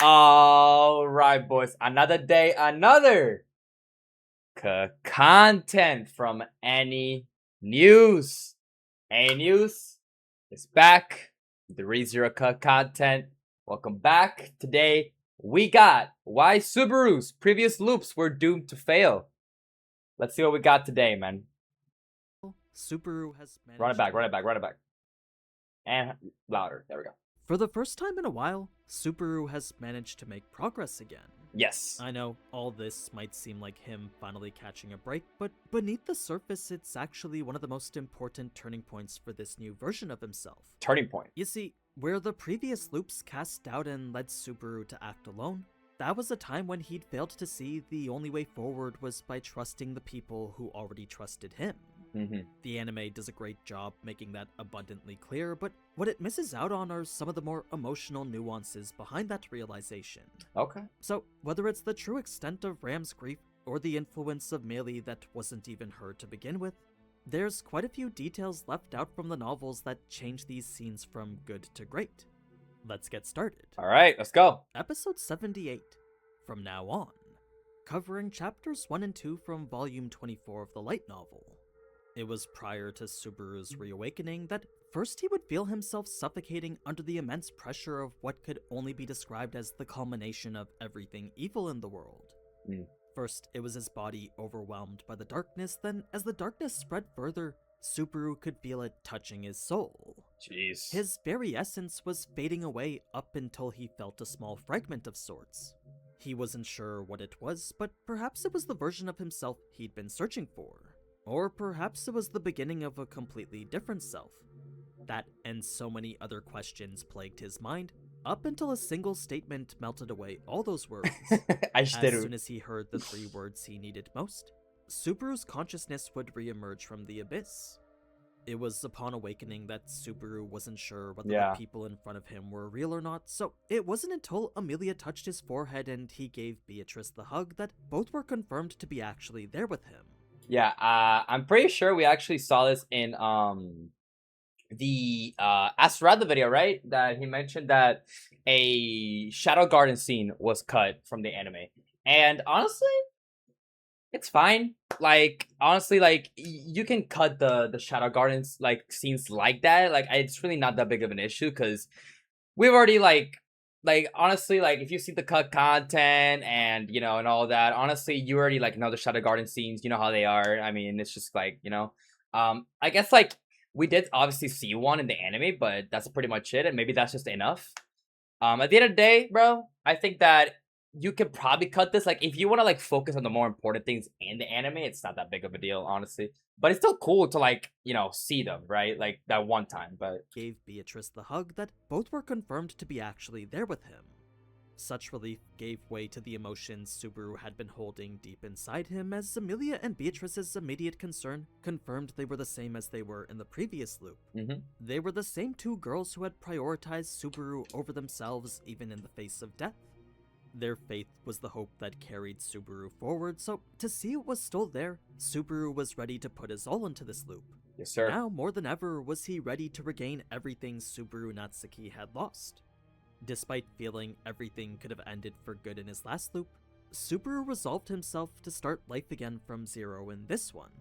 All right, boys. Another day, another content from AniNews. AniNews is back with the ReZero content. Welcome back. Today we got why Subaru's previous loops were doomed to fail. Let's see what we got today, man. Subaru has managed Run it back. And louder. There we go. For the first time in a while, Subaru has managed to make progress again. Yes. I know all this might seem like him finally catching a break, but beneath the surface, it's actually one of the most important turning points for this new version of himself. Turning point. You see, where the previous loops cast doubt and led Subaru to act alone, that was a time when he'd failed to see the only way forward was by trusting the people who already trusted him. The anime does a great job making that abundantly clear, but what it misses out on are some of the more emotional nuances behind that realization. Okay. So, whether it's the true extent of Ram's grief or the influence of Meili that wasn't even heard to begin with, there's quite a few details left out from the novels that change these scenes from good to great. Let's get started. Alright, let's go. Episode 78, From Now On, covering chapters 1 and 2 from volume 24 of the light novel. It was prior to Subaru's reawakening that first he would feel himself suffocating under the immense pressure of what could only be described as the culmination of everything evil in the world. First, it was his body overwhelmed by the darkness, then as the darkness spread further, Subaru could feel it touching his soul. Jeez. His very essence was fading away up until he felt a small fragment of sorts. He wasn't sure what it was, but perhaps it was the version of himself he'd been searching for. Or perhaps it was the beginning of a completely different self. That and so many other questions plagued his mind, up until a single statement melted away all those worries. As soon as he heard the 3 words he needed most, Subaru's consciousness would re-emerge from the abyss. It was upon awakening that Subaru wasn't sure whether the people in front of him were real or not, so it wasn't until Amelia touched his forehead and he gave Beatrice the hug that both were confirmed to be actually there with him. Yeah, I'm pretty sure we actually saw this in the Astrada video, right? That he mentioned that a Shadow Garden scene was cut from the anime. And honestly, it's fine. Like, honestly, like, you can cut the Shadow Gardens, like, scenes like that. Like, it's really not that big of an issue, because we've already, like, honestly, like, if you see the cut content and, you know, and all that, honestly, you already, like, know the Shadow Garden scenes, you know how they are. I mean, it's just, like, you know, I guess, like, we did obviously see one in the anime, but that's pretty much it, and maybe that's just enough. At the end of the day, bro, I think that you could probably cut this. Like, if you want to, like, focus on the more important things in the anime, it's not that big of a deal, honestly. But it's still cool to, like, you know, see them, right? Like, that one time, but... Gave Beatrice the hug that both were confirmed to be actually there with him. Such relief gave way to the emotions Subaru had been holding deep inside him, as Amelia and Beatrice's immediate concern confirmed they were the same as they were in the previous loop. They were the same 2 girls who had prioritized Subaru over themselves even in the face of death. Their faith was the hope that carried Subaru forward, so to see it was still there, Subaru was ready to put his all into this loop. Yes, sir. Now, more than ever, was he ready to regain everything Subaru Natsuki had lost. Despite feeling everything could have ended for good in his last loop, Subaru resolved himself to start life again from zero in this one.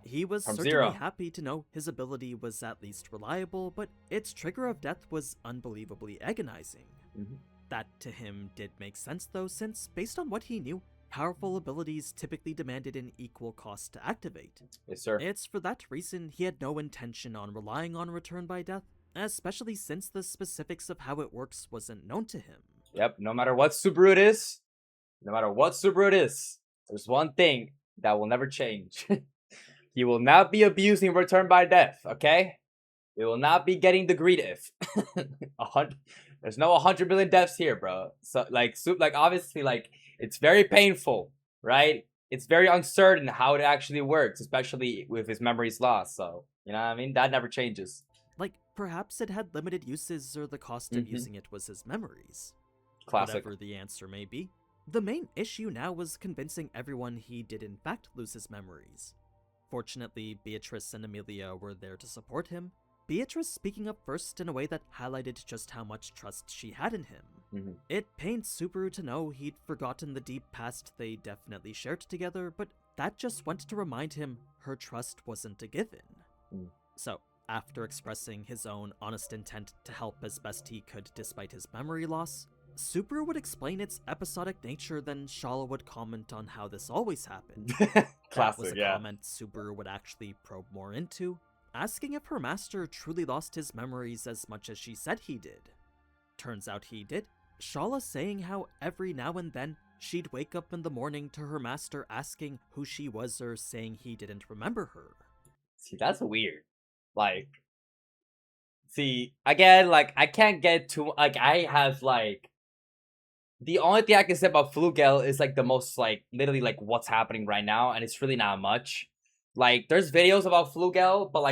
He was certainly happy to know his ability was at least reliable, but its trigger of death was unbelievably agonizing. That to him did make sense though, since based on what he knew, powerful abilities typically demanded an equal cost to activate. Yes, sir. It's for that reason he had no intention on relying on return by death, especially since the specifics of how it works wasn't known to him. Yep, no matter what Subaru it is, there's one thing that will never change. He will not be abusing return by death, okay? We will not be getting the greed if. There's no 100 million deaths here, bro. So, like, obviously, like, it's very painful, right? It's very uncertain how it actually works, especially with his memories lost. So, you know what I mean? That never changes. Like, perhaps it had limited uses, or the cost of using it was his memories. Classic. Whatever the answer may be, the main issue now was convincing everyone he did in fact lose his memories. Fortunately, Beatrice and Amelia were there to support him, Beatrice speaking up first in a way that highlighted just how much trust she had in him. Mhm. It pains Subaru to know he'd forgotten the deep past they definitely shared together, but that just went to remind him her trust wasn't a given. Mm. So, after expressing his own honest intent to help as best he could despite his memory loss, Subaru would explain its episodic nature, then Shala would comment on how this always happened. That was Classic, a yeah. comment Subaru would actually probe more into, asking if her master truly lost his memories as much as she said he did. Turns out he did, Shala saying how every now and then she'd wake up in the morning to her master asking who she was or saying he didn't remember her. See, that's weird. Like, see, again, like, I can't get too, like, I have, like, the only thing I can say about Flugel is, like, the most, like, literally, like, what's happening right now, and it's really not much. Like, there's videos about Flugel, but,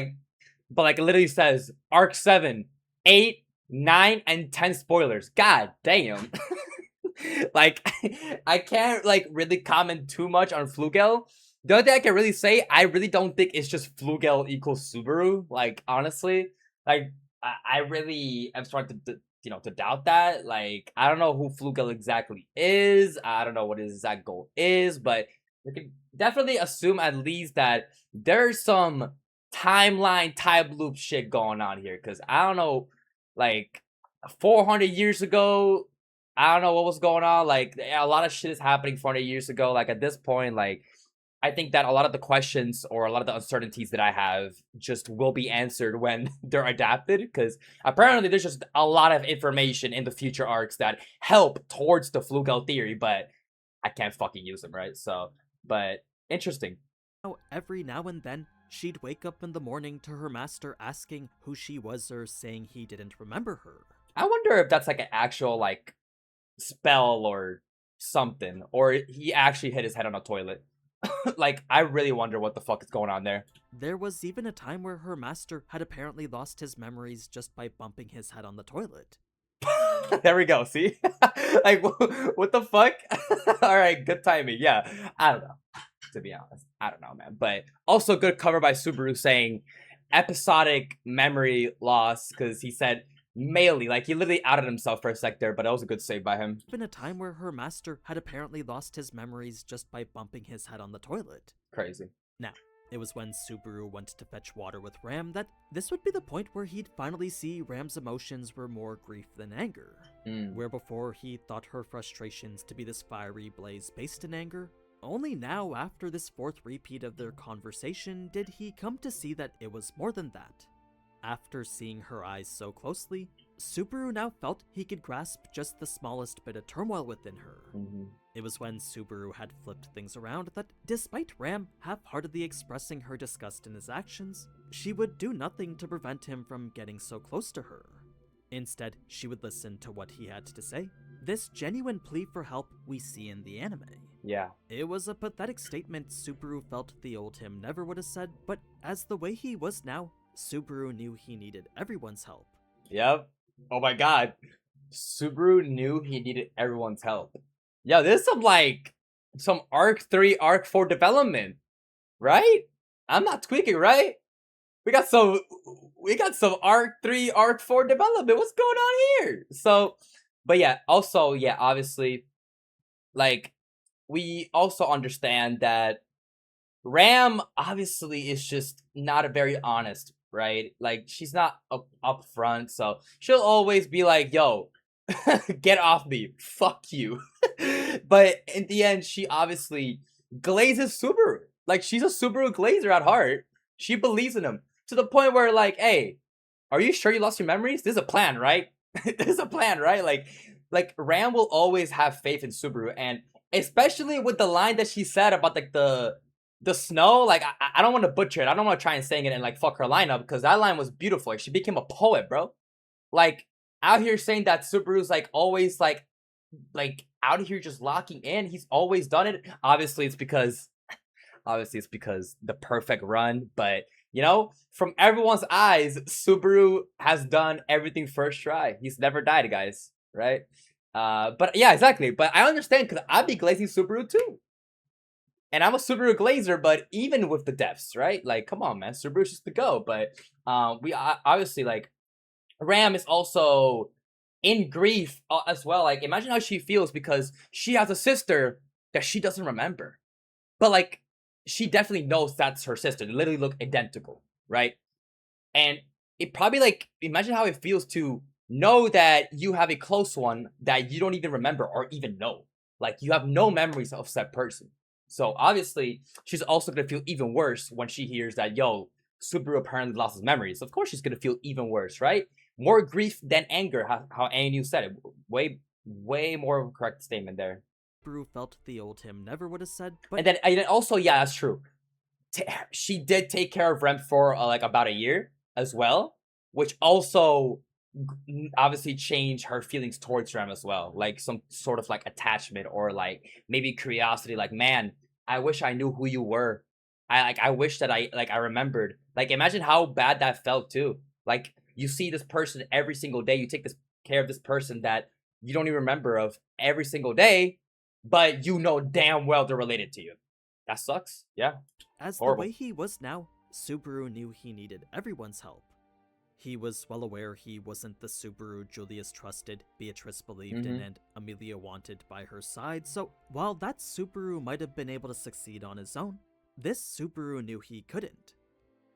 it literally says, Arc 7, 8, 9, and 10 spoilers. God damn. Like, I can't, like, really comment too much on Flugel. The only thing I can really say, I really don't think it's just Flugel equals Subaru. Like, honestly, like, I really am starting to doubt that. Like, I don't know who Flugel exactly is. I don't know what his exact goal is, but we can definitely assume at least that there's some timeline time loop shit going on here. Because I don't know, like, 400 years ago, I don't know what was going on. Like, a lot of shit is happening 400 years ago. Like, at this point, like, I think that a lot of the questions or a lot of the uncertainties that I have just will be answered when they're adapted, because apparently there's just a lot of information in the future arcs that help towards the Flugel theory, but I can't fucking use them, right? So, but interesting. How every now and then she'd wake up in the morning to her master asking who she was or saying he didn't remember her. I wonder if that's like an actual like spell or something, or he actually hit his head on a toilet. Like, I really wonder what the fuck is going on there. There was even a time where her master had apparently lost his memories just by bumping his head on the toilet. There we go, see? Like, what the fuck? Alright, good timing. Yeah, I don't know, to be honest. I don't know, man. But also good cover by Subaru saying episodic memory loss, because he said Meili. Like, he literally outed himself for a sec there, but that was a good save by him. Been a time where her master had apparently lost his memories just by bumping his head on the toilet. Crazy. Now, it was when Subaru went to fetch water with Ram that this would be the point where he'd finally see Ram's emotions were more grief than anger. Where before he thought her frustrations to be this fiery blaze based in anger, only now after this fourth repeat of their conversation did he come to see that it was more than that. After seeing her eyes so closely, Subaru now felt he could grasp just the smallest bit of turmoil within her. It was when Subaru had flipped things around that, despite Ram half-heartedly expressing her disgust in his actions, she would do nothing to prevent him from getting so close to her. Instead, she would listen to what he had to say, this genuine plea for help we see in the anime. Yeah. It was a pathetic statement Subaru felt the old him never would have said, but as the way he was now, Subaru knew he needed everyone's help. Yep. Oh my god. Subaru knew he needed everyone's help. Yeah, this is some Arc 3, Arc 4 development, right? I'm not tweaking, right? We got some Arc 3, Arc 4 development. What's going on here? So, but yeah, also, yeah, obviously, like, we also understand that Ram obviously is just not a very honest, right? Like, she's not up front, so she'll always be like, yo, get off me, fuck you. But in the end, she obviously glazes Subaru. Like, she's a Subaru glazer at heart. She believes in him to the point where, like, hey, are you sure you lost your memories? This is a plan, right? This is a plan, right? Like Ram will always have faith in Subaru, and especially with the line that she said about like the snow. Like, I don't want to butcher it. I don't want to try and sing it and like fuck her line up, because that line was beautiful. Like, she became a poet, bro. Like, out here saying that Subaru's like always like out here just locking in. He's always done it. Obviously it's because the perfect run, but you know, from everyone's eyes, Subaru has done everything first try. He's never died, guys, right? But yeah, exactly. But I understand, because I'd be glazing Subaru too. And I'm a Subaru Glazer, but even with the deaths, right? Like, come on, man, Subaru's just the go. But obviously like Ram is also in grief as well. Like, imagine how she feels because she has a sister that she doesn't remember, but like she definitely knows that's her sister. They literally look identical, right? And it probably like imagine how it feels to know that you have a close one that you don't even remember or even know. Like you have no memories of said person. So obviously she's also gonna feel even worse when she hears that yo, Subaru apparently lost his memories. Of course she's gonna feel even worse, right? More grief than anger, how AniNews said it. Way more of a correct statement there. Subaru felt the old him never would have said, but And then also, yeah, that's true. She did take care of Rem for like about a year as well, which also obviously changed her feelings towards Rem as well, like some sort of like attachment or like maybe curiosity. Like, man, I wish I knew who you were. I wish that I remembered. Like, imagine how bad that felt too. Like, you see this person every single day. You take this care of this person that you don't even remember of every single day, but you know damn well they're related to you. That sucks. Yeah. as the Horrible. way he was now, Subaru knew he needed everyone's help. He was well aware he wasn't the Subaru Julius trusted, Beatrice believed in, and Amelia wanted by her side, so while that Subaru might have been able to succeed on his own, this Subaru knew he couldn't.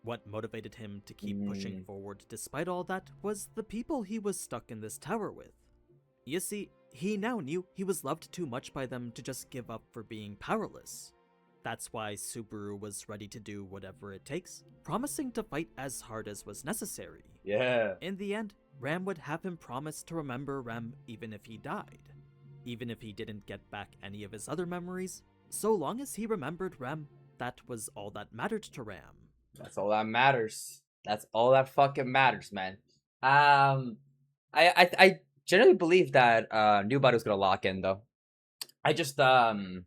What motivated him to keep pushing forward despite all that was the people he was stuck in this tower with. You see, he now knew he was loved too much by them to just give up for being powerless. That's why Subaru was ready to do whatever it takes, promising to fight as hard as was necessary. Yeah. In the end, Ram would have him promise to remember Rem even if he died. Even if he didn't get back any of his other memories, so long as he remembered Rem, that was all that mattered to Ram. That's all that matters. That's all that fucking matters, man. I generally believe that New Battle's gonna lock in though. I just don't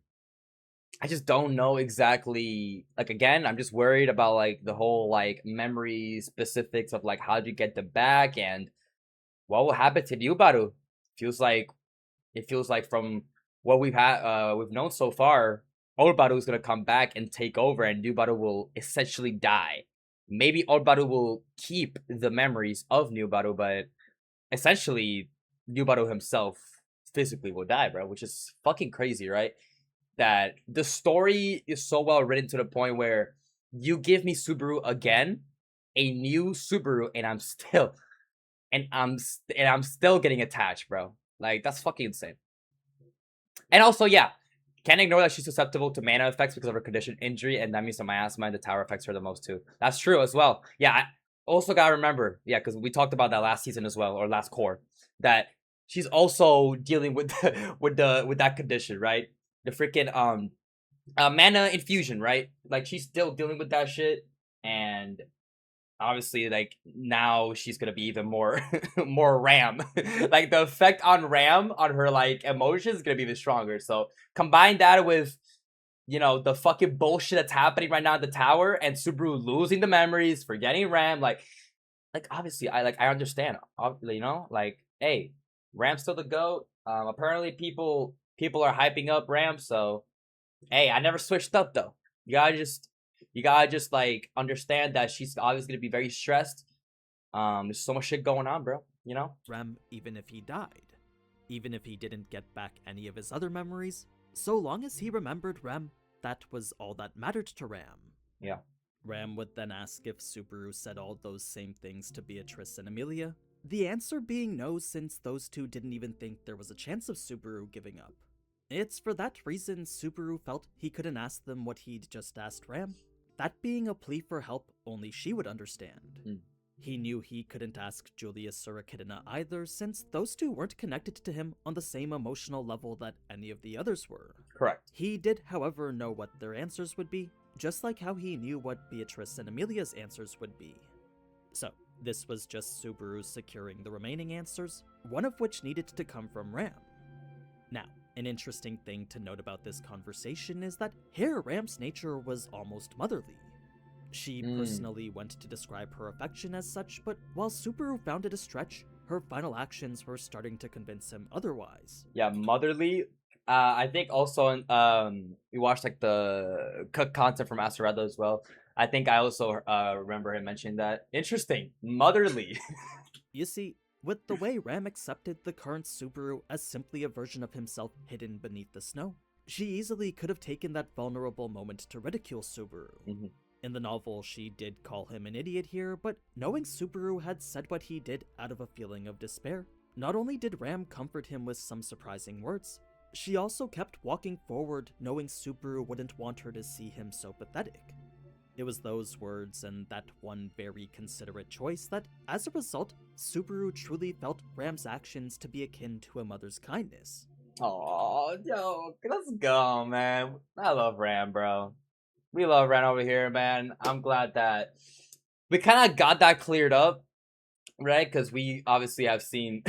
know exactly. Like again, I'm just worried about like the whole like memory specifics of like how do you get them back and what will happen to Ryubaru. Feels like it feels like from what we've known so far, Olbaru is gonna come back and take over, and Ryubaru will essentially die. Maybe Olbaru will keep the memories of Ryubaru, but essentially Ryubaru himself physically will die, bro, which is fucking crazy, right? That the story is so well written to the point where you give me Subaru again, a new Subaru, and I'm still getting attached, bro. Like that's fucking insane. And also, yeah, can't ignore that she's susceptible to mana effects because of her condition injury, and that means that miasma and the tower affects her the most too. That's true as well. Yeah, I also gotta remember, yeah, because we talked about that last season as well, or last core, that she's also dealing with with that condition, right? The freaking mana infusion, right? Like she's still dealing with that shit, and obviously like now she's gonna be even more more Ram. Like the effect on Ram on her like emotions is gonna be even stronger. So combine that with the fucking bullshit that's happening right now at the tower and Subaru losing the memories, forgetting Ram, like obviously I understand. Like hey, Ram's still the GOAT. Apparently people are hyping up Ram, so hey, I never switched up though. You gotta just like understand that she's obviously gonna be very stressed. There's so much shit going on, bro. Rem even if he died. Even if he didn't get back any of his other memories, so long as he remembered Rem, that was all that mattered to Ram. Yeah. Ram would then ask if Subaru said all those same things to Beatrice and Amelia, the answer being no since those two didn't even think there was a chance of Subaru giving up. It's for that reason Subaru felt he couldn't ask them what he'd just asked Ram, that being a plea for help only she would understand. He knew he couldn't ask Julius or Echidna either, since those two weren't connected to him on the same emotional level that any of the others were. Correct. He did, however, know what their answers would be, just like how he knew what Beatrice and Amelia's answers would be. So, this was just Subaru securing the remaining answers, one of which needed to come from Ram. Now, an interesting thing to note about this conversation is that here Ram's nature was almost motherly. She personally went to describe her affection as such, but while Subaru found it a stretch, her final actions were starting to convince him otherwise. Yeah, motherly. I think also we watched like the content from Acerado as well. I think I also remember him mentioning that. Interesting, motherly. You see, with the way Ram accepted the current Subaru as simply a version of himself hidden beneath the snow, she easily could have taken that vulnerable moment to ridicule Subaru. Mhm. In the novel, she did call him an idiot here, but knowing Subaru had said what he did out of a feeling of despair, not only did Ram comfort him with some surprising words, she also kept walking forward knowing Subaru wouldn't want her to see him so pathetic. It was those words and that one very considerate choice that, as a result, Subaru truly felt Ram's actions to be akin to a mother's kindness. Oh, yo, let's go, man. I love Ram, bro. We love Ram over here, man. I'm glad that we kind of got that cleared up, right? Because we obviously have seen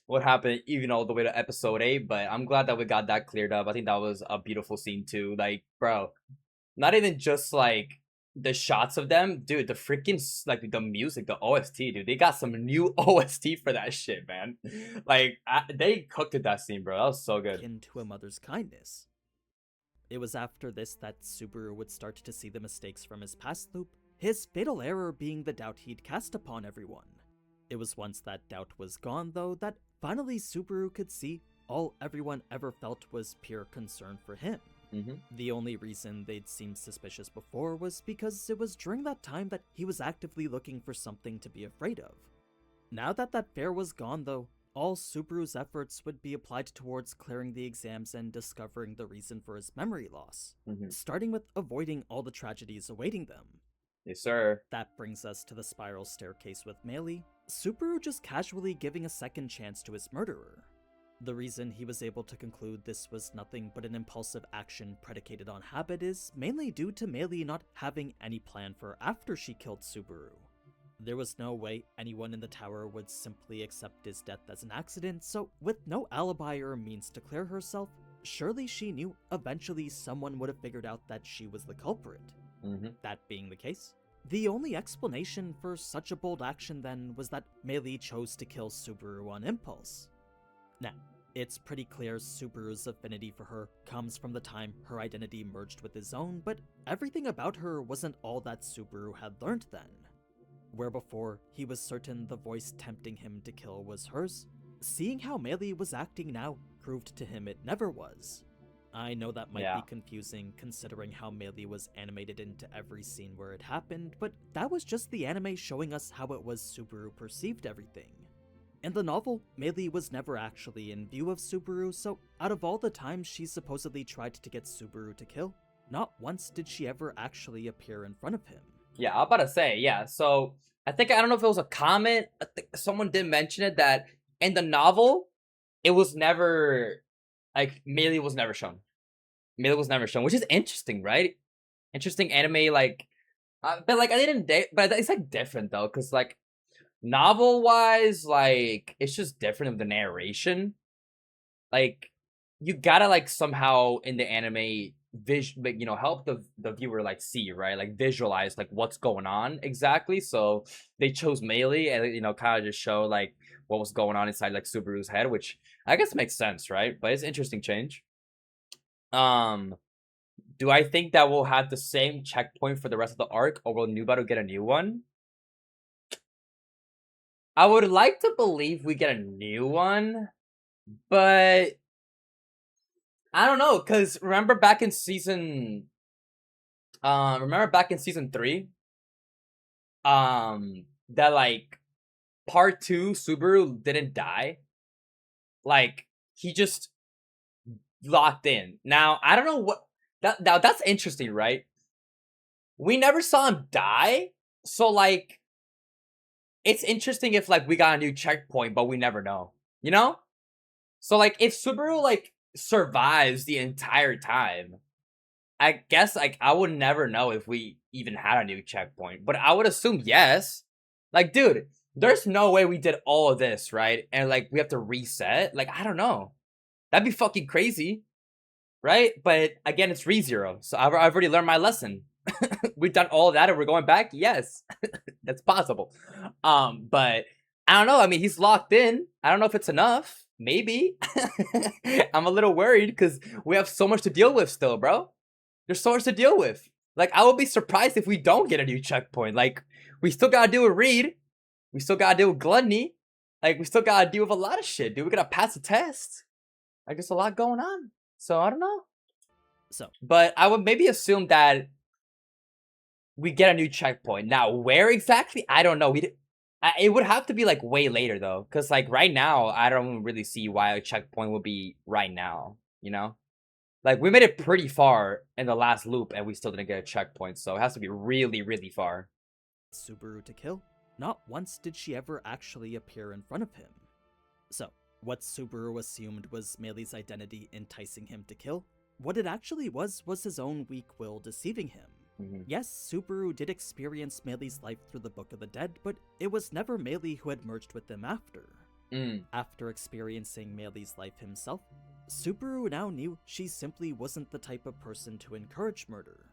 what happened even all the way to episode 8, but I'm glad that we got that cleared up. I think that was a beautiful scene too. Like, bro, not even just like the shots of them, dude. The freaking like the music, the OST, dude. They got some new OST for that shit, man. Like they cooked at that scene, bro. That was so good. Akin to a mother's kindness. It was after this that Subaru would start to see the mistakes from his past loop, his fatal error being the doubt he'd cast upon everyone. It was once that doubt was gone, though, that finally Subaru could see all everyone ever felt was pure concern for him. The only reason they'd seemed suspicious before was because it was during that time that he was actively looking for something to be afraid of. Now that that fear was gone, though, all Subaru's efforts would be applied towards clearing the exams and discovering the reason for his memory loss, starting with avoiding all the tragedies awaiting them. Yes, sir. That brings us to the spiral staircase with Meili, Subaru just casually giving a second chance to his murderer. The reason he was able to conclude this was nothing but an impulsive action predicated on habit is mainly due to Meili not having any plan for after she killed Subaru. There was no way anyone in the tower would simply accept his death as an accident, so with no alibi or means to clear herself, surely she knew eventually someone would have figured out that she was the culprit. That being the case, the only explanation for such a bold action then was that Meili chose to kill Subaru on impulse. Now, it's pretty clear Subaru's affinity for her comes from the time her identity merged with his own, but everything about her wasn't all that Subaru had learned then. Where before he was certain the voice tempting him to kill was hers, seeing how Meili was acting now proved to him it never was. I know that might be confusing considering how Meili was animated into every scene where it happened, but that was just the anime showing us how it was Subaru perceived everything. In the novel, Meili was never actually in view of Subaru, so out of all the times she supposedly tried to get Subaru to kill, not once did she ever actually appear in front of him. Yeah, I'm about to say, yeah. So I don't know if it was a comment. I think someone did mention it that in the novel, it was never like Meili was never shown. Meili was never shown, which is interesting, right? Interesting anime, like, but like I didn't, but it's like different though, cause like novel wise, like it's just different of the narration. Like you gotta like somehow in the anime like, help the viewer like see, right, like visualize like what's going on exactly. So they chose Meili and kind of just show like what was going on inside like Subaru's head, which I guess makes sense, right? But it's an interesting change. Do I think that we'll have the same checkpoint for the rest of the arc, or will Nubaru get a new one? I would like to believe we get a new one, but I don't know, cause remember back in season 3, that like part 2 Subaru didn't die. Like he just locked in. Now I don't know what that's interesting, right? We never saw him die, so like it's interesting if like we got a new checkpoint, but we never know, you know? So like if Subaru like survives the entire time, I guess like I would never know if we even had a new checkpoint, but I would assume yes. Like, dude, there's no way we did all of this, right? And like we have to reset. Like, I don't know. That'd be fucking crazy, right? But again, it's ReZero, so I've already learned my lesson. We've done all of that and we're going back. Yes, that's possible. But I don't know. I mean, he's locked in. I don't know if it's enough. maybe. I'm a little worried because we have so much to deal with still, bro. There's so much to deal with. Like, I would be surprised if we don't get a new checkpoint. Like, we still gotta deal with Reed. We still gotta deal with Gluttony. Like, we still gotta deal with a lot of shit, dude. We gotta pass the test. Like, there's a lot going on. So, I don't know. So, But I would maybe assume that we get a new checkpoint. Now, where exactly? I don't know. It would have to be, like, way later, though. Because, like, right now, I don't really see why a checkpoint would be right now, you know? Like, we made it pretty far in the last loop, and we still didn't get a checkpoint, so it has to be really, really far. Subaru to kill? Not once did she ever actually appear in front of him. So, what Subaru assumed was Meili's identity enticing him to kill, what it actually was his own weak will deceiving him. Yes, Subaru did experience Meili's life through the Book of the Dead, but it was never Meili who had merged with them after. After experiencing Meili's life himself, Subaru now knew she simply wasn't the type of person to encourage murder.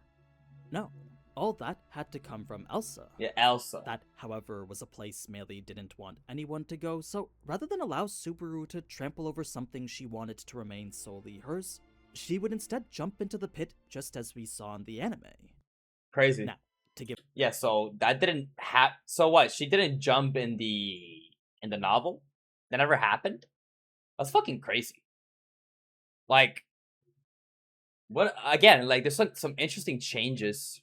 No, all that had to come from Elsa. Yeah, Elsa. That, however, was a place Meili didn't want anyone to go, so rather than allow Subaru to trample over something she wanted to remain solely hers, she would instead jump into the pit just as we saw in the anime. Crazy. Now, to give Yeah, so that didn't so what? She didn't jump in the novel? That never happened? That's fucking crazy. Like, what again, like there's like some interesting changes.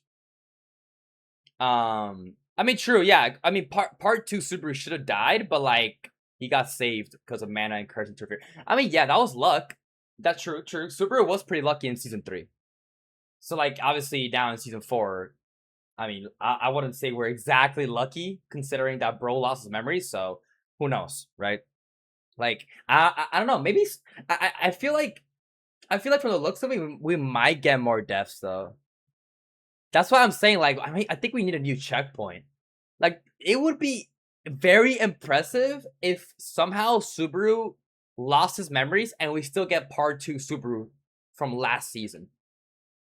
I mean true, yeah. I mean part 2 Subaru should have died, but like he got saved because of mana and curse interfere. I mean, yeah, that was luck. That's true. Subaru was pretty lucky in season 3. So like obviously now in season 4, I mean, I wouldn't say we're exactly lucky considering that bro lost his memory, so who knows, right? Like I don't know, maybe I feel like from the looks of it, we might get more deaths though. That's why I'm saying, like, I mean, I think we need a new checkpoint. Like, it would be very impressive if somehow Subaru lost his memories and we still get part 2 Subaru from last season.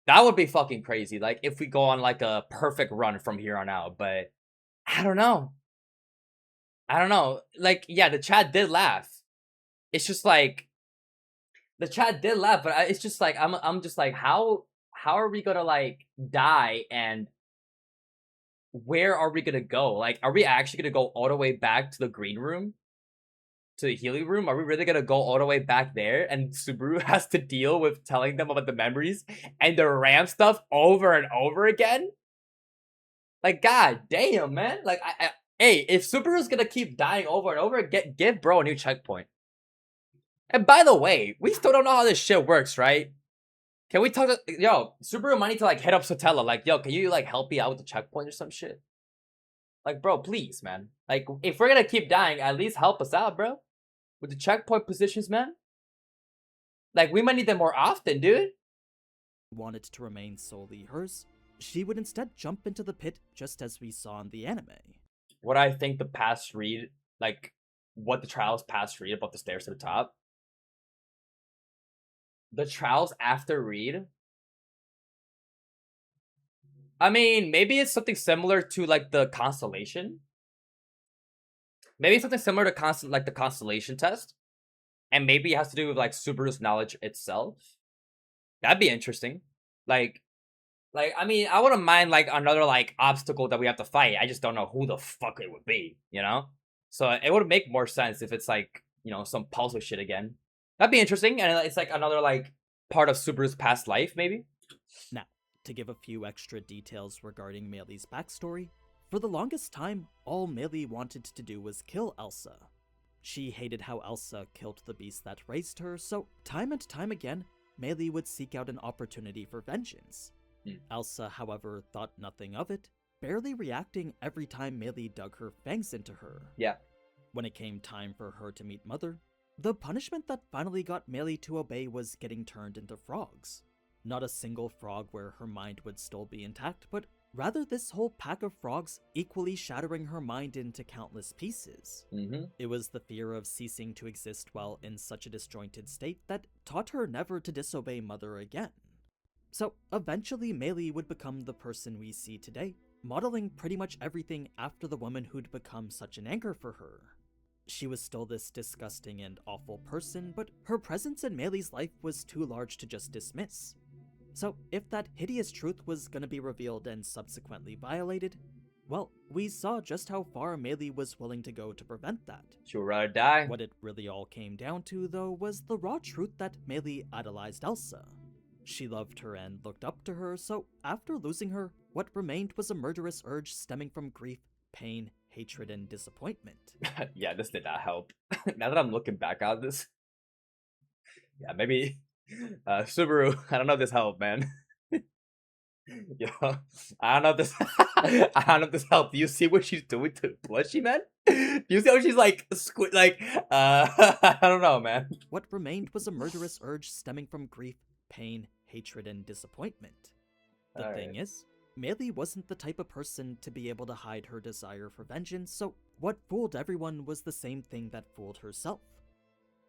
That would be fucking crazy. Like, if we go on like a perfect run from here on out, but I don't know. Like, yeah, the chat did laugh. It's just like the chat did laugh, but it's just like I'm just like how are we gonna like die and where are we gonna go? Like, are we actually gonna go all the way back to the green room, to the healing room? Are we really gonna go all the way back there and Subaru has to deal with telling them about the memories and the RAM stuff over and over again? Like, god damn, man. Like, hey, if Subaru's gonna keep dying over and over, give bro a new checkpoint. And by the way, we still don't know how this shit works, right? Can we talk to Subaru might need to like hit up Sotella, like, yo, can you like help me out with the checkpoint or some shit? Like, bro, please, man. Like, if we're gonna keep dying, at least help us out, bro. With the checkpoint positions, man. Like, we might need them more often, dude. wanted to remain solely hers, she would instead jump into the pit just as we saw in the anime. What I think the past read, like, what the trials past read about the stairs to the top. The trials after read. I mean, maybe it's something similar to like the constellation. Maybe something similar to the constellation test. And maybe it has to do with like Subaru's knowledge itself. That'd be interesting. Like I mean, I wouldn't mind like another like obstacle that we have to fight. I just don't know who the fuck it would be, you know? So it would make more sense if it's like, you know, some puzzle shit again. That'd be interesting, and it's like another like part of Subaru's past life, maybe. Now, to give a few extra details regarding Meili's backstory, for the longest time, all Meili wanted to do was kill Elsa. She hated how Elsa killed the beast that raised her, so time and time again, Meili would seek out an opportunity for vengeance. Elsa, however, thought nothing of it, barely reacting every time Meili dug her fangs into her. Yeah. When it came time for her to meet Mother, the punishment that finally got Meili to obey was getting turned into frogs. Not a single frog where her mind would still be intact, but rather this whole pack of frogs equally shattering her mind into countless pieces. It was the fear of ceasing to exist while in such a disjointed state that taught her never to disobey Mother again. So eventually Meili would become the person we see today, modeling pretty much everything after the woman who'd become such an anchor for her. She was still this disgusting and awful person, but her presence in Meili's life was too large to just dismiss. So, if that hideous truth was gonna be revealed and subsequently violated, well, we saw just how far Meili was willing to go to prevent that. She would rather die. What it really all came down to, though, was the raw truth that Meili idolized Elsa. She loved her and looked up to her, so after losing her, what remained was a murderous urge stemming from grief, pain, hatred, and disappointment. Yeah, this did not help. Now that I'm looking back on this, yeah, maybe Subaru. I don't know if this helped, man. Yo, I don't know if this. I don't know if this helped. Do you see what she's doing to Blushy, man? Do you see how she's like I don't know, man. What remained was a murderous urge stemming from grief, pain, hatred, and disappointment. The thing is, Meili wasn't the type of person to be able to hide her desire for vengeance, so what fooled everyone was the same thing that fooled herself.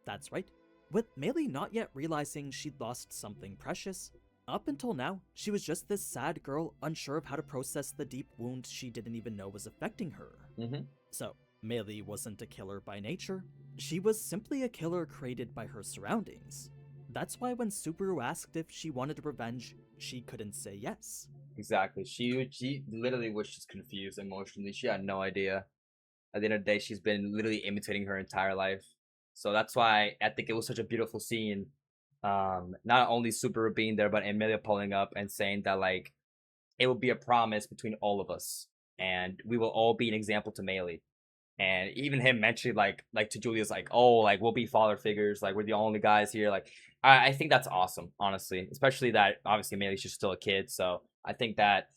That's right, with Meili not yet realizing she'd lost something precious, up until now, she was just this sad girl unsure of how to process the deep wound she didn't even know was affecting her. So, Meili wasn't a killer by nature, she was simply a killer created by her surroundings. That's why when Subaru asked if she wanted revenge, she couldn't say yes. Exactly. She literally was just confused emotionally. She had no idea. At the end of the day, she's been literally imitating her entire life. So that's why I think it was such a beautiful scene. Not only Subaru being there, but Emilia pulling up and saying that like it will be a promise between all of us, and we will all be an example to Meili. And even him mentioning like to Julius like, oh, like we'll be father figures, like we're the only guys here. Like I think that's awesome, honestly, especially that obviously Meili's just still a kid. So I think that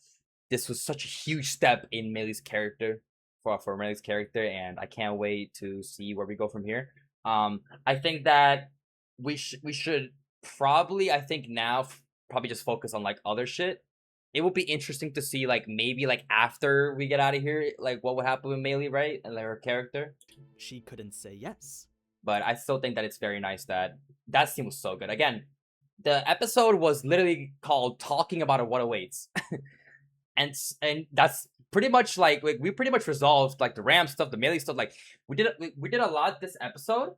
this was such a huge step in Meili's character for Meili's character, and I can't wait to see where we go from here. I think that we should probably now probably just focus on like other shit. It would be interesting to see like maybe like after we get out of here, like what would happen with Meili, right? And like, her character. She couldn't say yes. But I still think that it's very nice that scene was so good. Again, the episode was literally called "Talking About What Awaits," and that's pretty much like we pretty much resolved like the Ram stuff, the Meili stuff. Like we did a lot this episode,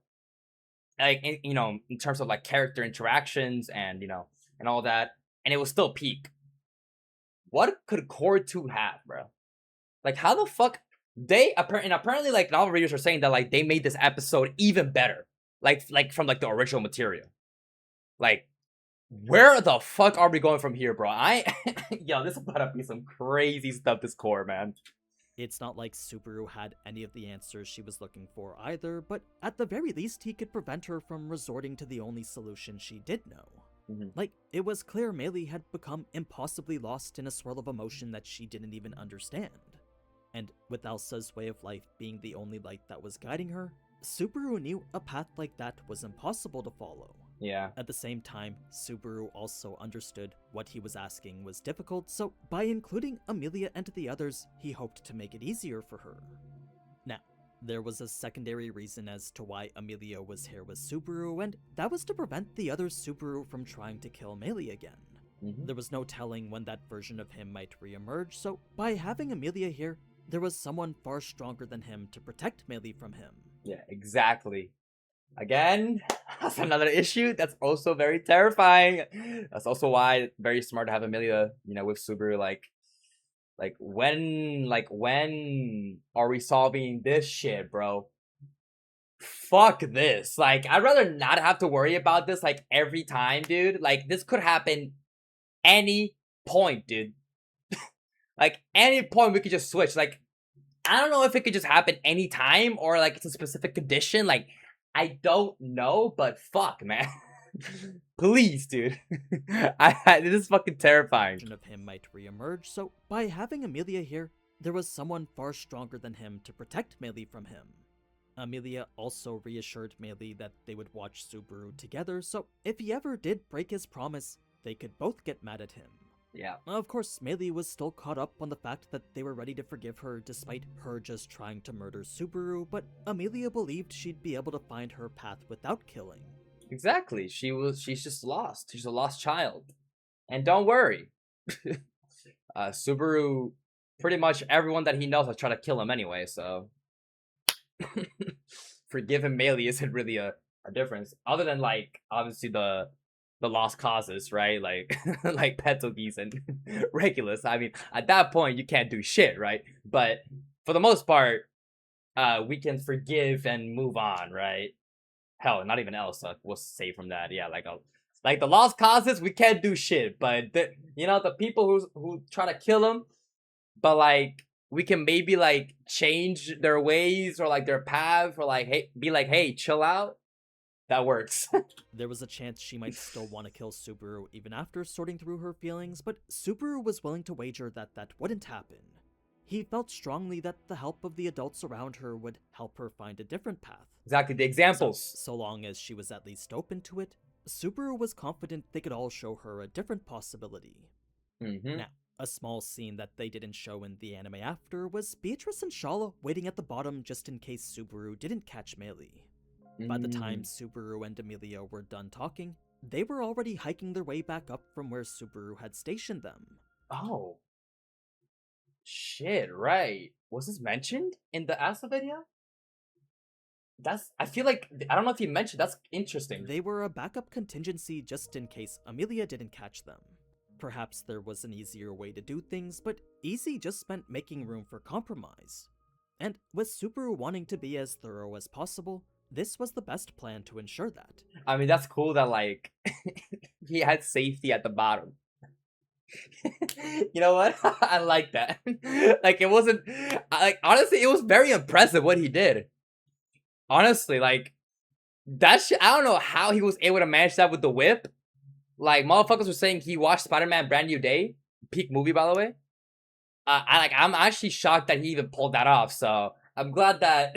like in terms of like character interactions and and all that, and it was still peak. What could Core 2 have, bro? Like how the fuck they apparently like novel readers are saying that like they made this episode even better, like from like the original material. Like where the fuck are we going from here, bro? Yo, this is about to be some crazy stuff. This Core, man. It's not like Subaru had any of the answers she was looking for either, but at the very least he could prevent her from resorting to the only solution she did know. Like, it was clear Meili had become impossibly lost in a swirl of emotion that she didn't even understand. And with Elsa's way of life being the only light that was guiding her, Subaru knew a path like that was impossible to follow. Yeah. At the same time, Subaru also understood what he was asking was difficult, so by including Emilia and the others, he hoped to make it easier for her. Now, there was a secondary reason as to why Emilia was here with Subaru, and that was to prevent the other Subaru from trying to kill Meili again. There was no telling when that version of him might reemerge, so by having Emilia here, there was someone far stronger than him to protect Meili from him. Yeah, exactly. Again, that's another issue that's also very terrifying. That's also why it's very smart to have Emilia, with Subaru. Like when are we solving this shit, bro? Fuck this. Like, I'd rather not have to worry about this like every time, dude. Like, this could happen any point, dude. Like, any point we could just switch. Like, I don't know if it could just happen anytime or like it's a specific condition. Like, I don't know, but fuck, man. Please, dude. This is fucking terrifying. Of him might reemerge, so by having Emilia here, there was someone far stronger than him to protect Meili from him. Emilia also reassured Meili that they would watch Subaru together, so if he ever did break his promise, they could both get mad at him. Yeah. Of course, Meili was still caught up on the fact that they were ready to forgive her despite her just trying to murder Subaru, but Emilia believed she'd be able to find her path without killing. Exactly. She's just lost. She's a lost child. And don't worry. Subaru, pretty much everyone that he knows has tried to kill him anyway, so. forgiving Meili isn't really a difference, other than like obviously the lost causes, right? Like like Petogis and Regulus. I mean, at that point you can't do shit, right? But for the most part, we can forgive and move on, right? Hell, not even Elsa was saved from that. Yeah, like the lost causes, we can't do shit. But the people who try to kill him, but like we can maybe like change their ways or like their path or like hey, be like, hey, chill out. That works. There was a chance she might still want to kill Subaru even after sorting through her feelings, but Subaru was willing to wager that that wouldn't happen. He felt strongly that the help of the adults around her would help her find a different path. Exactly, the examples. So long as she was at least open to it, Subaru was confident they could all show her a different possibility. Now, a small scene that they didn't show in the anime after was Beatrice and Shala waiting at the bottom just in case Subaru didn't catch Meili. By the time Subaru and Emilia were done talking, they were already hiking their way back up from where Subaru had stationed them. Oh. Shit, right. Was this mentioned in the Asa video? I feel like, I don't know if he mentioned, that's interesting. They were a backup contingency just in case Emilia didn't catch them. Perhaps there was an easier way to do things, but easy just meant making room for compromise. And with Subaru wanting to be as thorough as possible, this was the best plan to ensure that. I mean, that's cool that, like, he had safety at the bottom. You know what? I like that. Like, it wasn't, like, honestly, it was very impressive what he did. Honestly, like, that shit, I don't know how he was able to manage that with the whip. Like, motherfuckers were saying he watched Spider-Man Brand New Day. Peak movie, by the way. I'm actually shocked that he even pulled that off, so I'm glad that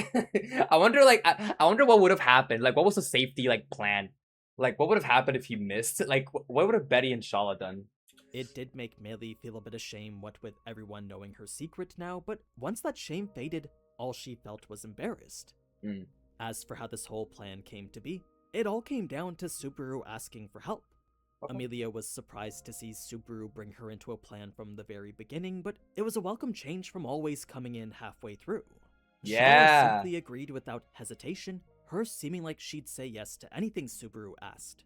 I wonder what would have happened. Like, what was the safety like plan? Like, what would have happened if he missed? Like, what would have Betty and Shala done? It did make Meili feel a bit ashamed, what with everyone knowing her secret now, but once that shame faded, all she felt was embarrassed. As for how this whole plan came to be, it all came down to Subaru asking for help. Emilia was surprised to see Subaru bring her into a plan from the very beginning, but it was a welcome change from always coming in halfway through. Yeah. Shala simply agreed without hesitation, her seeming like she'd say yes to anything Subaru asked.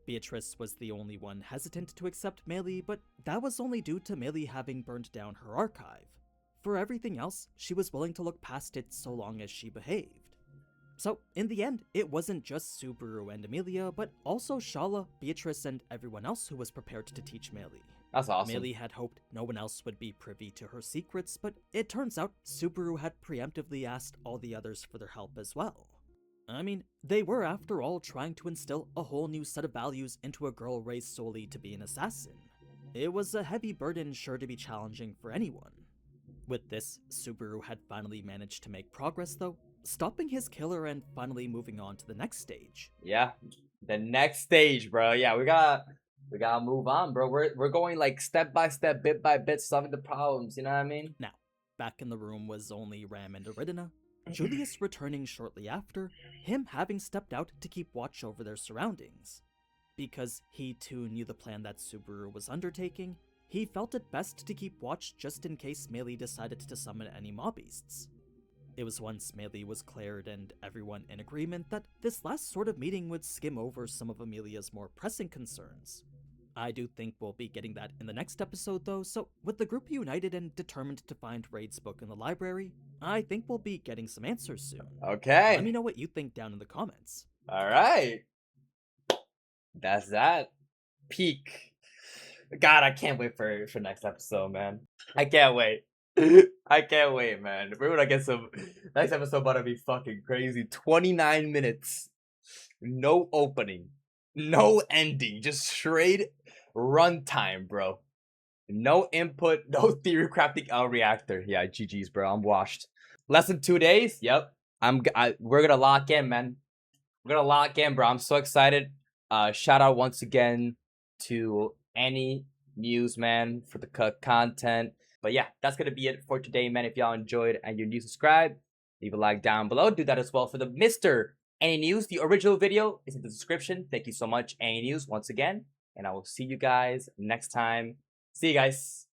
Beatrice was the only one hesitant to accept Meili, but that was only due to Meili having burned down her archive. For everything else, she was willing to look past it so long as she behaved. So, in the end, it wasn't just Subaru and Emilia, but also Shala, Beatrice, and everyone else who was prepared to teach Meili. That's awesome. Meili had hoped no one else would be privy to her secrets, but it turns out Subaru had preemptively asked all the others for their help as well. I mean, they were after all trying to instill a whole new set of values into a girl raised solely to be an assassin. It was a heavy burden sure to be challenging for anyone. With this, Subaru had finally managed to make progress though, stopping his killer and finally moving on to the next stage. Yeah, the next stage, bro. Yeah, we gotta move on, bro. We're going like step by step, bit by bit, solving the problems. You know what I mean? Now, back in the room was only Ram and Aridina, Julius returning shortly after, him having stepped out to keep watch over their surroundings. Because he too knew the plan that Subaru was undertaking, he felt it best to keep watch just in case Meili decided to summon any mob beasts. It was once Meili was cleared and everyone in agreement that this last sort of meeting would skim over some of Emilia's more pressing concerns. I do think we'll be getting that in the next episode though, so with the group united and determined to find Raid's book in the library, I think we'll be getting some answers soon. Okay. Let me know what you think down in the comments. Alright. That's that. Peak. God, I can't wait for next episode, man. I can't wait. I can't wait, man. We're gonna get some next episode about to be fucking crazy. 29 minutes. No opening. No ending. Just straight runtime, bro. No input, no theory crafting L reactor. Yeah, GG's, bro. I'm washed. Less than 2 days. Yep. We're gonna lock in, man. We're gonna lock in, bro. I'm so excited. Shout out once again to AniNews, man, for the content. But yeah, that's gonna be it for today, man. If y'all enjoyed and you're new, subscribe, leave a like down below. Do that as well for the Mr. AniNews. The original video is in the description. Thank you so much, AniNews, once again. And I will see you guys next time. See you guys.